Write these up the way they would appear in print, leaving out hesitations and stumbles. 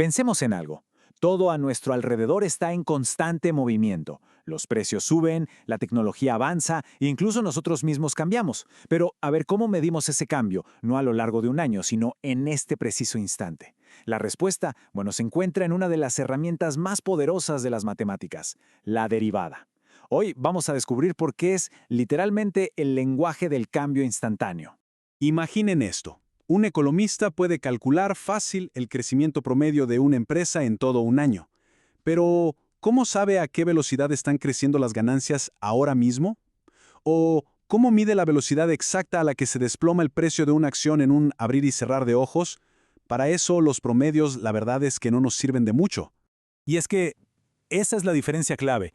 Pensemos en algo. Todo a nuestro alrededor está en constante movimiento. Los precios suben, la tecnología avanza e incluso nosotros mismos cambiamos. Pero a ver, ¿cómo medimos ese cambio? No a lo largo de un año, sino en este preciso instante. La respuesta, bueno, se encuentra en una de las herramientas más poderosas de las matemáticas, la derivada. Hoy vamos a descubrir por qué es literalmente el lenguaje del cambio instantáneo. Imaginen esto. Un economista puede calcular fácil el crecimiento promedio de una empresa en todo un año. Pero, ¿cómo sabe a qué velocidad están creciendo las ganancias ahora mismo? ¿O cómo mide la velocidad exacta a la que se desploma el precio de una acción en un abrir y cerrar de ojos? Para eso, los promedios, la verdad es que no nos sirven de mucho. Y es que esa es la diferencia clave.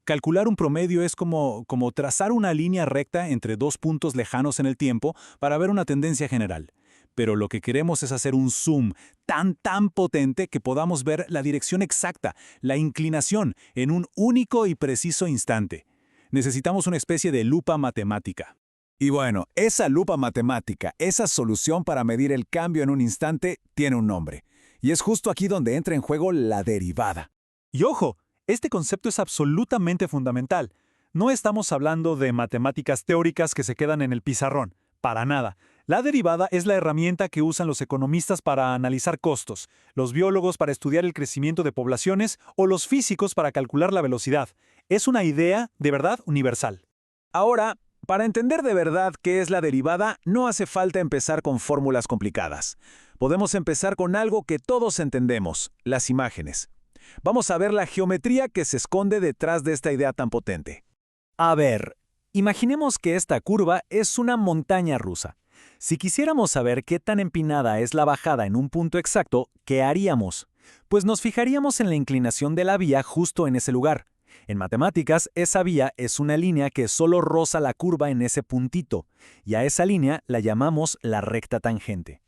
Calcular un promedio es como trazar una línea recta entre dos puntos lejanos en el tiempo para ver una tendencia general. Pero lo que queremos es hacer un zoom tan potente que podamos ver la dirección exacta, la inclinación, en un único y preciso instante. Necesitamos una especie de lupa matemática. Y bueno, esa lupa matemática, esa solución para medir el cambio en un instante, tiene un nombre. Y es justo aquí donde entra en juego la derivada. Y ojo, este concepto es absolutamente fundamental. No estamos hablando de matemáticas teóricas que se quedan en el pizarrón. Para nada. La derivada es la herramienta que usan los economistas para analizar costos, los biólogos para estudiar el crecimiento de poblaciones o los físicos para calcular la velocidad. Es una idea, de verdad, universal. Ahora, para entender de verdad qué es la derivada, no hace falta empezar con fórmulas complicadas. Podemos empezar con algo que todos entendemos, las imágenes. Vamos a ver la geometría que se esconde detrás de esta idea tan potente. A ver, imaginemos que esta curva es una montaña rusa. Si quisiéramos saber qué tan empinada es la bajada en un punto exacto, ¿qué haríamos? Pues nos fijaríamos en la inclinación de la vía justo en ese lugar. En matemáticas, esa vía es una línea que solo roza la curva en ese puntito, y a esa línea la llamamos la recta tangente.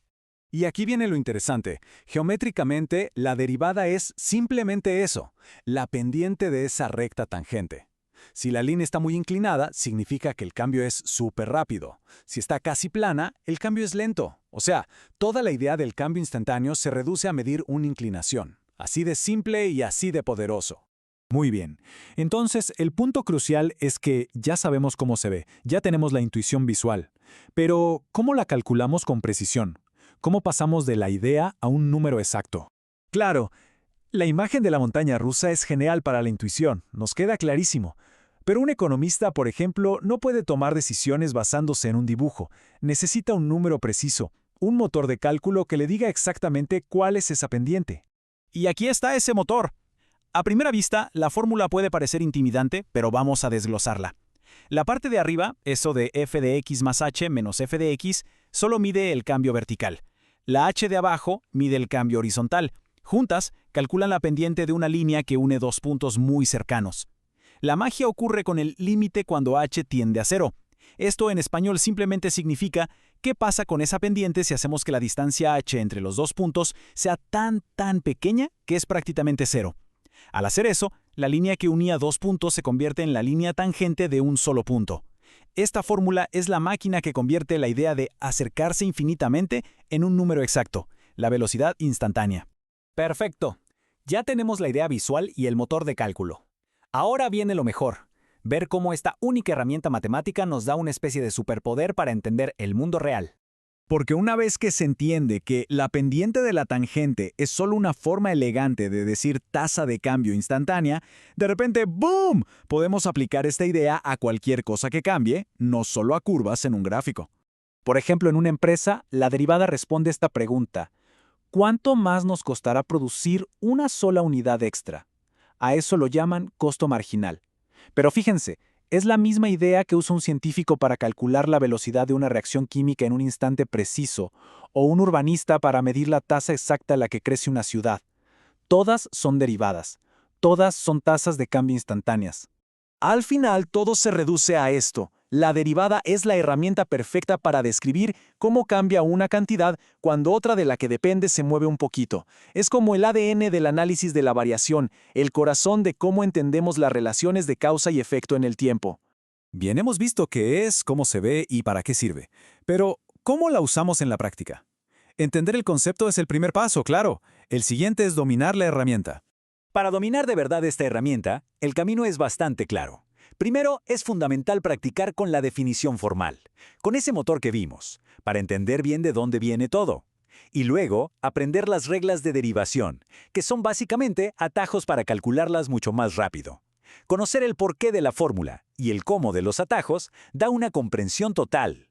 Y aquí viene lo interesante. Geométricamente, la derivada es simplemente eso, la pendiente de esa recta tangente. Si la línea está muy inclinada, significa que el cambio es súper rápido. Si está casi plana, el cambio es lento. O sea, toda la idea del cambio instantáneo se reduce a medir una inclinación. Así de simple y así de poderoso. Muy bien. Entonces, el punto crucial es que ya sabemos cómo se ve, ya tenemos la intuición visual. Pero, ¿cómo la calculamos con precisión? ¿Cómo pasamos de la idea a un número exacto? Claro, la imagen de la montaña rusa es genial para la intuición, nos queda clarísimo. Pero un economista, por ejemplo, no puede tomar decisiones basándose en un dibujo. Necesita un número preciso, un motor de cálculo que le diga exactamente cuál es esa pendiente. Y aquí está ese motor. A primera vista, la fórmula puede parecer intimidante, pero vamos a desglosarla. La parte de arriba, eso de f de x más h menos f de x, solo mide el cambio vertical. La h de abajo mide el cambio horizontal. Juntas, calculan la pendiente de una línea que une dos puntos muy cercanos. La magia ocurre con el límite cuando h tiende a cero. Esto en español simplemente significa qué pasa con esa pendiente si hacemos que la distancia h entre los dos puntos sea tan pequeña que es prácticamente cero. Al hacer eso, la línea que unía dos puntos se convierte en la línea tangente de un solo punto. Esta fórmula es la máquina que convierte la idea de acercarse infinitamente en un número exacto, la velocidad instantánea. Perfecto. Ya tenemos la idea visual y el motor de cálculo. Ahora viene lo mejor, ver cómo esta única herramienta matemática nos da una especie de superpoder para entender el mundo real. Porque una vez que se entiende que la pendiente de la tangente es solo una forma elegante de decir tasa de cambio instantánea, de repente, ¡boom!, podemos aplicar esta idea a cualquier cosa que cambie, no solo a curvas en un gráfico. Por ejemplo, en una empresa, la derivada responde esta pregunta: ¿cuánto más nos costará producir una sola unidad extra? A eso lo llaman costo marginal. Pero fíjense, es la misma idea que usa un científico para calcular la velocidad de una reacción química en un instante preciso, o un urbanista para medir la tasa exacta a la que crece una ciudad. Todas son derivadas. Todas son tasas de cambio instantáneas. Al final, todo se reduce a esto. La derivada es la herramienta perfecta para describir cómo cambia una cantidad cuando otra de la que depende se mueve un poquito. Es como el ADN del análisis de la variación, el corazón de cómo entendemos las relaciones de causa y efecto en el tiempo. Bien, hemos visto qué es, cómo se ve y para qué sirve. Pero, ¿cómo la usamos en la práctica? Entender el concepto es el primer paso, claro. El siguiente es dominar la herramienta. Para dominar de verdad esta herramienta, el camino es bastante claro. Primero, es fundamental practicar con la definición formal, con ese motor que vimos, para entender bien de dónde viene todo. Y luego, aprender las reglas de derivación, que son básicamente atajos para calcularlas mucho más rápido. Conocer el porqué de la fórmula y el cómo de los atajos da una comprensión total.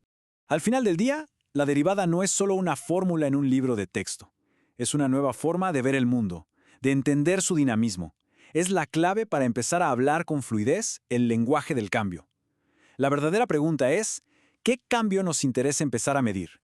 Al final del día, la derivada no es solo una fórmula en un libro de texto. Es una nueva forma de ver el mundo, de entender su dinamismo. Es la clave para empezar a hablar con fluidez el lenguaje del cambio. La verdadera pregunta es, ¿qué cambio nos interesa empezar a medir?